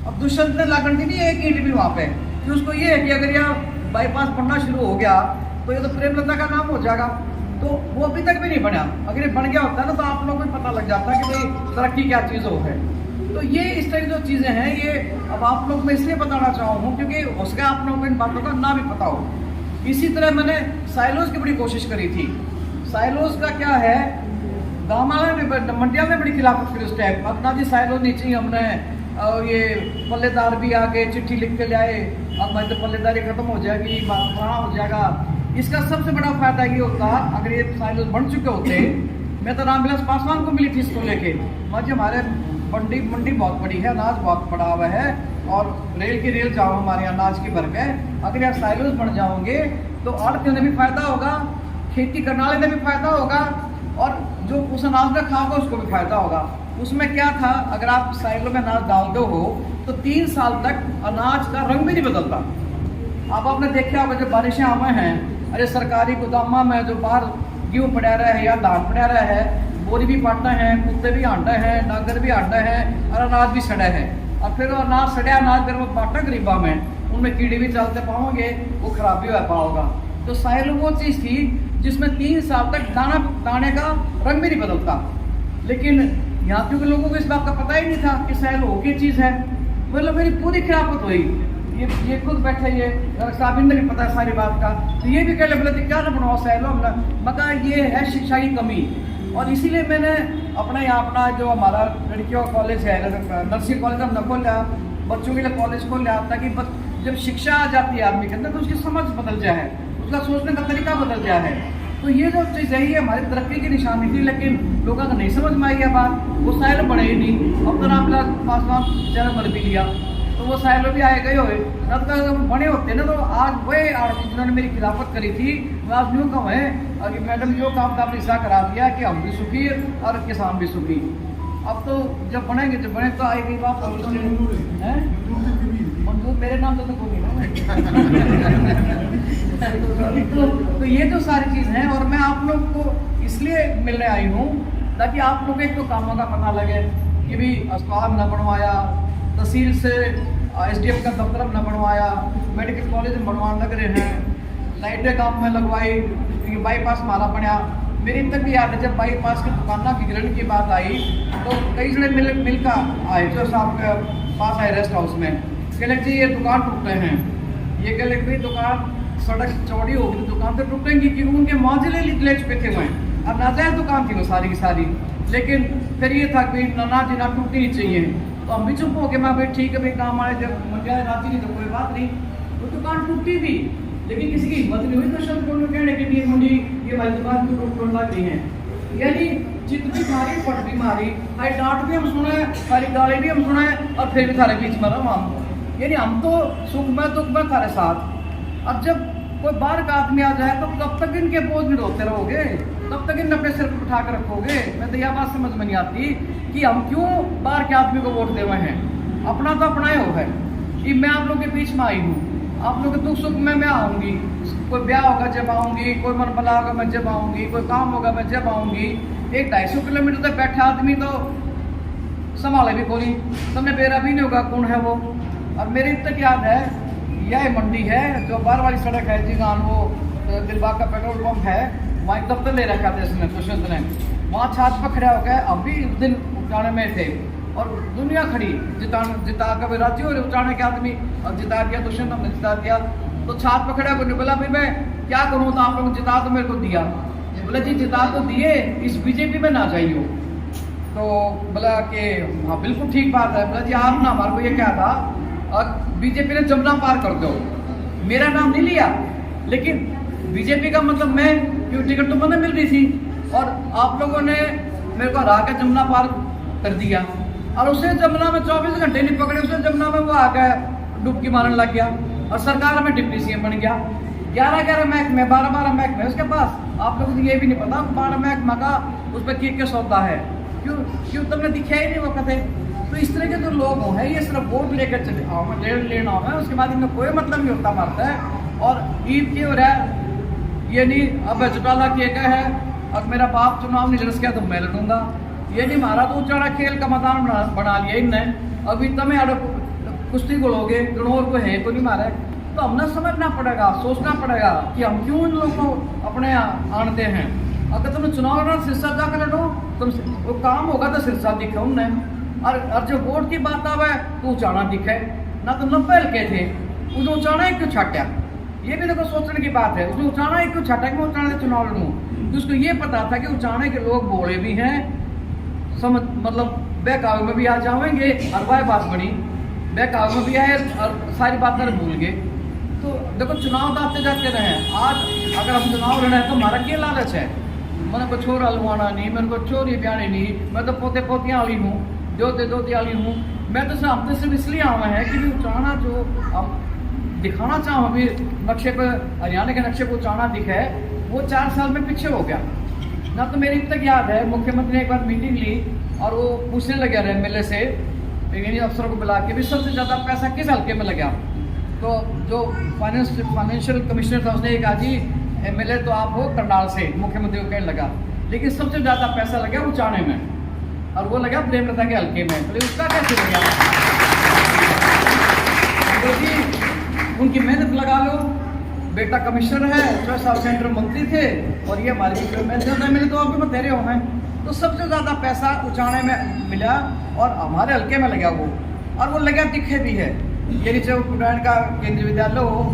अब दुष्यंत ने लाखंडी नहीं एक ईंट भी वहाँ पे कि उसको ये है कि अगर यह बाईपास बनना शुरू हो गया तो ये तो प्रेमलता का नाम हो जाएगा, तो वो अभी तक भी नहीं बना। अगर ये बन गया होता है ना तो आप लोगों को पता लग जाता कि भाई तरक्की क्या चीज़ हो है। तो ये इस तरह की जो चीज़ें हैं ये अब आप लोग मैं इसलिए बताना चाहूँ हूँ क्योंकि हो सके आप लोगों को इन बातों का ना भी पता हो। इसी तरह मैंने साइलोज की बड़ी कोशिश करी थी। साइलोज का क्या है, गाँव में मंडिया में बड़ी खिलाफत करी उस टाइम, अपना जी साइलोज नहीं चाहिए हमने, और ये पल्लेदार भी आ गए चिट्ठी लिख के लाए, अब मैं तो पल्लेदारी खत्म हो जाएगी, पुराना हो जाएगा। इसका सबसे बड़ा फायदा ये होता अगर ये साइलोज बन चुके होते, मैं तो रामविलास पासवान को मिली थी इसको लेके, आज हमारे मंडी बहुत बड़ी है, अनाज बहुत बड़ा हुआ है और रेल की रेल जाओ हमारे अनाज की भर के, अगर आप साइलोज बन जाओगे तो आड़तियों ने भी फायदा होगा, खेती करने वाले ने भी फायदा होगा और जो उस अनाज में खाओगे उसको भी फायदा होगा। उसमें क्या था, अगर आप साइलो में अनाज डालते हो तो 3 साल तक अनाज का रंग भी नहीं बदलता। अब आपने देखा होगा जो बारिशें आवे हैं, अरे सरकारी गोदामा में जो बाहर गेहूँ पड़ा रहा है या धान पड़ा रहा है, बोरी भी पाटना है, कुत्ते भी आंटा है, नागर भी आंटा है और अनाज भी सड़ा है, और फिर वो अनाज सड़ा अनाज फिर वो बांटा गरीबा में, उनमें कीड़े भी चलते पाओगे, वो खराब भी हो पाओगा। तो साइलो वो चीज़ थी जिसमें 3 साल तक दाने का रंग भी नहीं बदलता। लेकिन यहाँ क्योंकि लोगों को इस बात का पता ही नहीं था कि साइलो की चीज़ है, मतलब मेरी पूरी खिलाफत हुई। ये खुद बैठे, ये साबिन ने भी पता है सारी बात का, तो ये भी कह ले बोले क्या ना बनाओ साइलो, हमने मका ये है शिक्षा की कमी। और इसीलिए मैंने अपना जो हमारा लड़कियों का कॉलेज है, नर्सिंग कॉलेज हमने खोला, बच्चों के लिए कॉलेज खोला, ताकि जब शिक्षा आ जाती है आदमी के अंदर तो उसकी समझ बदल जाए, उसका सोचने का तरीका बदल जाए। तो ये जो चीज़ है ये हमारी तरक्की की निशानी थी, लेकिन लोगों को नहीं समझ में आई है बात, वो साइलो बने ही नहीं। अब तो रामविलास पासवान जन्म मर भी लिया तो वो साइलो भी आए गए हुए, तब तक बने होते ना तो आज वही आर्टिस्ट जिन्होंने मेरी खिलाफत करी थी वो आज यूँ कम है, और मैडम यो काम का हिस्सा करा दिया कि हम भी सुखी और किसान भी सुखी। अब तो जब बनेंगे जब बने तो आएगी बात, मंजूर मेरे नाम तो कोई नहीं तो ये तो सारी चीज़ है। और मैं आप लोग को इसलिए मिलने आई हूँ ताकि आप लोग एक तो कामों का पता लगे कि भी अस्पताल न बनवाया, तहसील से SDF का दफ्तर न बनवाया, मेडिकल कॉलेज में बनवाने लग रहे हैं, लाइटें काम में लगवाई, बाईपास मारा बनया। मेरी तक भी याद है जब बाईपास की दुकाना की गिरण की बात आई तो कई जने मिलकर आए जो साहब के पास आए रेस्ट हाउस में, कहले जी ये दुकान टूटते हैं, ये कहले भाई दुकान सड़क चौड़ी होगी दुकान तो टूटेंगी, क्योंकि उनके मौजले लेच पे थे वहीं, अब नाजायज दुकान थी वो सारी की सारी। लेकिन फिर ये था कि ना जी ना टूटनी ही चाहिए, तो हम भी चुप हो गए, मैं भाई ठीक है भाई काम आए जब मुझे राजी नहीं तो कोई बात नहीं। वो दुकान टूटी भी लेकिन किसी की हिम्मत नहीं हुई तो शब्द को कहने के लिए मुझे ये भाई दुकान क्यों टूटने लग रही है। यानी जितनी मारी पट भी मारी, भाई डांट भी हम सुने, सारी गाली भी हम सुने और फिर भी थारे बीच में रहा हम, यानी हम तो सुख में दुख में थारे साथ। अब जब कोई बाहर का आदमी आ जाए तो कब तक इनके बोझ में रोते रहोगे, तब तक इन अपने सिर पर उठा कर रखोगे। मैं तो यह बात समझ में नहीं आती कि हम क्यों बाहर के आदमी को वोट दे रहे हैं, अपना तो अपना ही हो है। कि मैं आप लोग के बीच में आई हूँ, आप लोग के दुख सुख में मैं आऊँगी, कोई ब्याह होगा जब आऊँगी, कोई मन भला होगा मैं जब आऊँगी, कोई काम होगा मैं जब आऊँगी। 100-250 किलोमीटर तक बैठा आदमी तो संभाले भी कोई, सबने बेरा भी नहीं होगा कौन है वो। और मेरी तक याद है यह मंडी है जो बाहर वाली सड़क है जिगान, वो दिलबाग का पेट्रोल पंप है, वहाँ एक दफ्तर ले रखा था इसने दुष्यंत ने, वहाँ छाछ पर खड़ा हो गया। अब भी उस दिन उठाने में थे और दुनिया खड़ी जिता कभी राज्य हो उठाने के आदमी, और जिता दिया दुष्यंत, हमने जिता दिया। तो छाछ पर खड़ा होकर बोला भाई मैं क्या करूँ, तो आप लोग जिता तो मेरे को दिया। बोला जी जिता तो दिए, इस बीजेपी में ना जाइए। तो बोला कि हाँ बिल्कुल ठीक बात है। बोला जी आप ना हमारे को ये क्या था, और बीजेपी ने जमुना पार कर दो, मेरा नाम नहीं लिया, लेकिन बीजेपी का मतलब मैं क्यों, टिकट तो मैंने मिल रही थी और आप लोगों ने मेरे को हरा के जमुना पार कर दिया। और उसे जमुना में 24 घंटे नहीं पकड़े, उसे जमुना में वो आ गया डुबकी मारने लग गया और सरकार में डिप्टी CM बन गया। 11 महकमे 12 महकमे उसके पास, आप लोगों को ये भी नहीं पता 12 महकमा का उस पर क्या सौदा है, क्यों तुमने दिखाया ही नहीं वो कथे। तो इस तरह के जो लोग हैं ये सिर्फ वोट लेकर चले आओ, मैं लेना है, उसके बाद इनका कोई मतलब नहीं होता मरता है। और ईद की हो रहा है ये नहीं, अब चौटाला किए गए है और मेरा बाप चुनाव नहीं लड़ गया तो मैं लड़ूंगा, ये नहीं मारा तो उचाड़ा खेल का मैदान बना लिया इनने। अभी तमें कुश्ती को लोगे गणोर को है को नहीं मारा है, तो हमने समझना पड़ेगा, सोचना पड़ेगा कि हम क्यों इन लोगों को अपने आनते हैं। अगर तुम चुनाव लड़ो सिरसा जाकर लड़ो, तुम वो काम होगा तो सिरसा दिखे उन्हें, और जब वोट की बात आवे तो उचाना दिखे ना। तो 90 हल्के थे, उसने उचाना ही क्यों छाटा, ये भी देखो सोचने की बात है। उसने उचाना ही क्यों छाटा कि मैं उचाने से चुनाव लड़ूँ, तो उसको ये पता था कि उचाने के लोग बोले भी हैं, समझ मतलब बहकावे में भी आ जाएंगे, और वह बात बनी बहकावे में भी आए और सारी बातें भूल गए। तो देखो चुनाव तो आते जाते रहे, आज अगर हम चुनाव लड़े तो हमारा क्या लालच है, मैंने को छोरा लुआना नहीं, मैंने को चोरी ब्याणी नहीं, मैं तो पोते पोतियाँ वाली हूँ, दोते दोती वाली हूँ। मैं तो हम सिर्फ इसलिए आवा है कि उचाना जो हम दिखाना चाहूँ, अभी नक्शे पर हरियाणा के नक्शे पर उचाना दिखे, वो 4 साल में पीछे हो गया ना। तो मेरी तक याद है मुख्यमंत्री ने एक बार मीटिंग ली और वो पूछने लगे रहे MLA से, अफसरों को बुला के भी सबसे ज़्यादा पैसा किस हल्के में लगा। तो जो फाइनेंशियल कमिश्नर था उसने ये कहा जी MLA तो आप हो करनाल से, मुख्यमंत्री को कहने लगा, लेकिन सबसे ज़्यादा पैसा लगा उचाने में, और वो लगा प्रेमलता के हल्के में। तो उसका कैसे लगा, तो जी उनकी मेहनत लगा लो, बेटा कमिश्नर है, 6 साल सेंट्रल मंत्री थे, और ये हमारे MLA तो अभी बतेरे हो हैं। तो सबसे ज़्यादा पैसा उचाने में मिला और हमारे हल्के में लगा वो, और वो लगा दिखे भी है। ये चाहे उड़ान का केंद्रीय विद्यालय हो,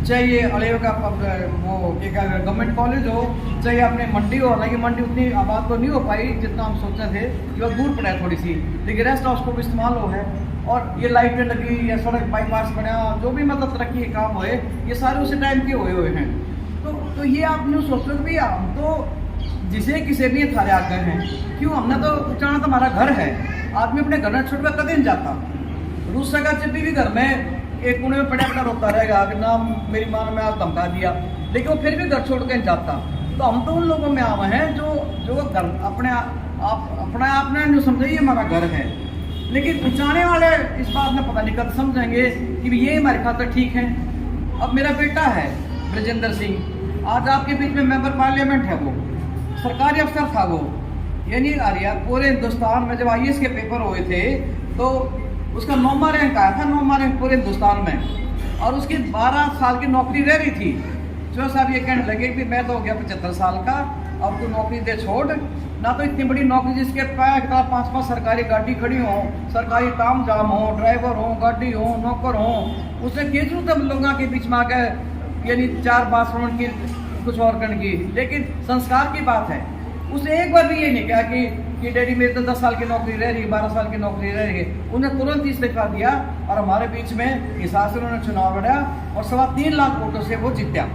चाहे ये अड़ेव का वो एक गवर्नमेंट कॉलेज हो, चाहे अपने मंडी हो। हालांकि मंडी उतनी आबाद तो नहीं हो पाई जितना हम सोचते थे, कि वह दूर पड़ा है थोड़ी सी, लेकिन रेस्ट हाउस को भी इस्तेमाल हो है। और ये लाइटें लगी या सड़क बाईपास बना, जो भी मतलब तरक्की के काम हुए, ये सारे उसी टाइम के हुए हैं। तो ये आप न्यूज़ सोच लो भी हम तो जिसे किसी भी थारे आ गए हैं, क्यों हमने तो उचाना तो हमारा घर है। आदमी अपने घर में छोड़ कर कदे नहीं जाता, रूस का जब भी घर में एक कोने में पड़ा पड़ा रोता रहेगा कि ना मेरी माँ ने मैं धमका दिया, लेकिन वो फिर भी घर छोड़ कर जाता। तो हम तो उन लोगों में आए हैं जो घर अपने आप ने जो समझे ये हमारा घर है। लेकिन उचाने वाले इस बात में पता नहीं कब समझेंगे कि ये हमारे खातिर ठीक है। अब मेरा बेटा है ब्रजेंद्र सिंह, आज आपके बीच में मेंबर पार्लियामेंट है, वो सरकारी अफसर था, वो यानी आर्या पूरे हिंदुस्तान में जब IAS के पेपर हुए थे तो उसका 9वां रैंक आया था, 9वां रैंक पूरे हिंदुस्तान में, और उसकी 12 साल की नौकरी रह रही थी। जो साहब ये कहने लगे कि मैं तो हो गया 75 साल का, अब तो नौकरी दे छोड़ ना। तो इतनी बड़ी नौकरी जिसके 5-5 सरकारी गाड़ी खड़ी हो, सरकारी ताम जाम हो, ड्राइवर हो, गाड़ी हो, नौकर हो, उससे क्या जरूरत है लोगों के बीच में आकर यानी 4 बात सुनने की, कुछ और करने की। लेकिन संस्कार की बात है, उसने एक बार भी ये नहीं कहा कि डैडी मेरे तो 10 साल की नौकरी रह रही, 12 साल की नौकरी रह रही है। उन्हें तुरंत इस्तीफा दिया और हमारे बीच में हिसाब से उन्होंने चुनाव लड़ा और 3.25 लाख वोटों से वो जीत्या।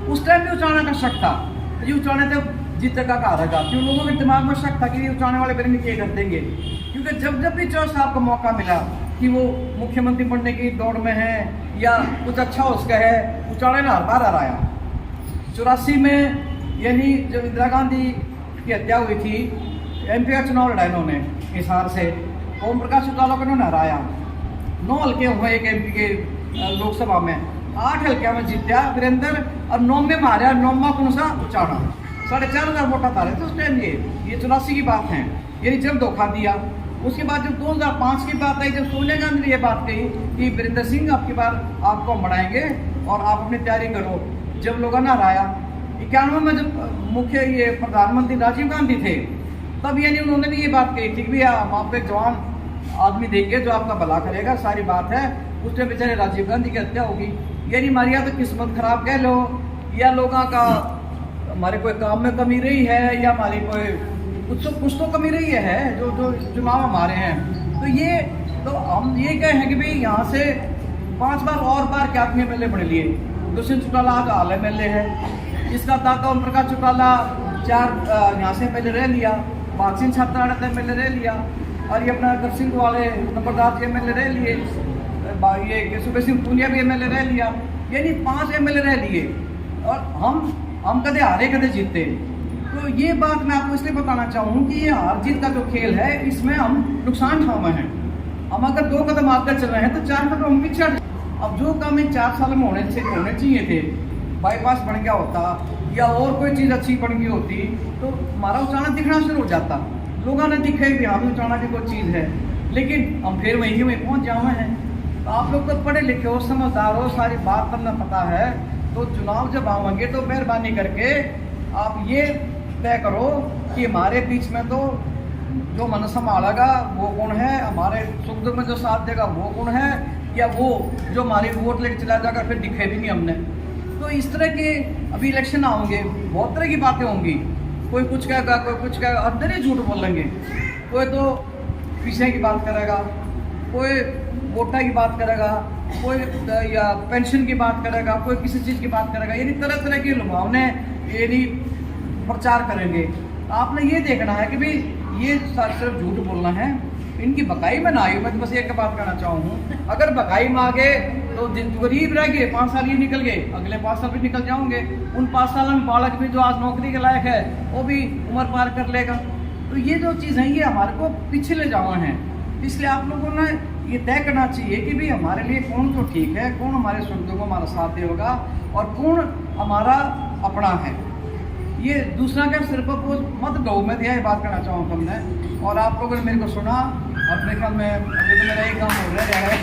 उस टाइम भी उचाना का शक था, ये उचाने थे जीतेगा कहा रहेगा, क्यों लोगों के दिमाग में शक था कि ये उचाने वाले बेरंग ये कर देंगे। क्योंकि जब भी चौहान साहब को मौका मिला कि वो मुख्यमंत्री बनने की दौड़ में है या कुछ अच्छा उसका है, उचाने ने हर बार हराया। 84 में यानी जब इंदिरा गांधी की हत्या हुई थी, MP का चुनाव लड़ा इन्होंने हिसार से, ओम प्रकाश चौटाला को इन्होंने हराया। 9 हल्के हुए एक MP के लोकसभा में, 8 हल्के में जीत्या वीरेंद्र, और 9 में मारा, 9वां कौन सा उचाना, 4,500 वोट था रहे थे उस टाइम। ये 84 की बात है, यानी जब धोखा दिया। उसके बाद जब 2005 की बात आई, जब सोनिया गांधी ने ये बात कही कि वीरेंद्र सिंह आपकी बार आपको हम बढ़ाएंगे और आप अपनी तैयारी करो, जब लोगों ने हराया। 91 में जब मुख्य ये प्रधानमंत्री राजीव गांधी थे, तब यानी उन्होंने भी ये बात कही थी कि भैया हम आपको एक जवान आदमी देंगे जो आपका भला करेगा, सारी बात है। उस टाइम बेचारे राजीव गांधी की हत्या होगी। यानी हमारी या तो किस्मत खराब कह लो, या लोगों का हमारे कोई काम में कमी रही है, या हमारी कोई कुछ तो कमी रही है जो चुनाव हमारे हैं। तो हम ये कहे हैं कि भाई यहाँ से 5 बार और बार क्या आदमी MLA बने लिए। दुष्यंत चौटाला आज हाल MLA है, इसका दादा ओम प्रकाश चौटाला 4 यहाँ से MLA रह लिया, भाग सिंह छात्राड़ा से MLA रह लिया, और ये अपना कर सिंह वाले नंबरदार के MLA रह लिए, ये सुबह सिंह पुनिया भी MLA रह लिया, यानी 5 MLA रह लिए। और हम कदे हारे कदे जीते। तो ये बात मैं आपको इसलिए बताना चाहूँ कि ये हार जीत का जो खेल है, इसमें हम नुकसान ठामे हैं। हम अगर 2 कदम आगे चल रहे हैं तो 4 कदम हम पीछे। अब जो काम इन 4 साल में होने चाहिए थे, बाईपास बन गया होता या और कोई चीज़ अच्छी बन गई होती, तो हमारा उचाना दिखना शुरू हो जाता। लोगों ने दिखे कि हाँ भी उचाना की कोई चीज़ है, लेकिन हम फिर वहीं पहुँच जाए हैं। तो आप लोग तो पढ़े लिखे हो, समझदार हो, सारी बात करना पता है। तो चुनाव जब आवेंगे तो मेहरबानी करके आप ये तय करो कि हमारे बीच में तो जो मन संभालेगा वो कौन है, हमारे सुख दुख में जो साथ देगा वो कौन है, या वो जो हमारी वोट लेके चला जाएगा फिर दिखे भी नहीं हमने। तो इस तरह के अभी इलेक्शन आओगे, बहुत तरह की बातें होंगी, कोई कुछ कहेगा, कोई कुछ कहेगा, अंदर ही झूठ बोलेंगे। कोई तो पीछे की बात करेगा, कोई वोटा की बात करेगा, कोई या पेंशन की बात करेगा, कोई किसी चीज़ की बात करेगा, यानी तरह तरह की लुभावने यानी प्रचार करेंगे। आपने ये देखना है कि भाई ये सिर्फ झूठ बोलना है, इनकी बकाई में ना आई। मैं तो बस एक बात कहना चाहूँ, अगर बकाई में आ गए तो गरीब रह गए, 5 साल ये निकल गए, अगले 5 साल भी निकल जाओगे। उन 5 साल में बालक भी जो आज नौकरी के लायक है वो भी उम्र पार कर लेगा। तो ये जो चीज़ है ये हमारे को पीछे ले जाना है। इसलिए आप लोगों ने ये तय करना चाहिए कि भाई हमारे लिए कौन तो ठीक है, कौन हमारे सुख दुख को हमारा साथ देगा और कौन हमारा अपना है। ये दूसरा क्या सिर्फ वो मत दो, मैं यही बात करना चाहूँ तुमने। और आप लोगों ने मेरे को सुना, और मेरे ख्याल में अभी तो मेरा एक काम हो रहा है।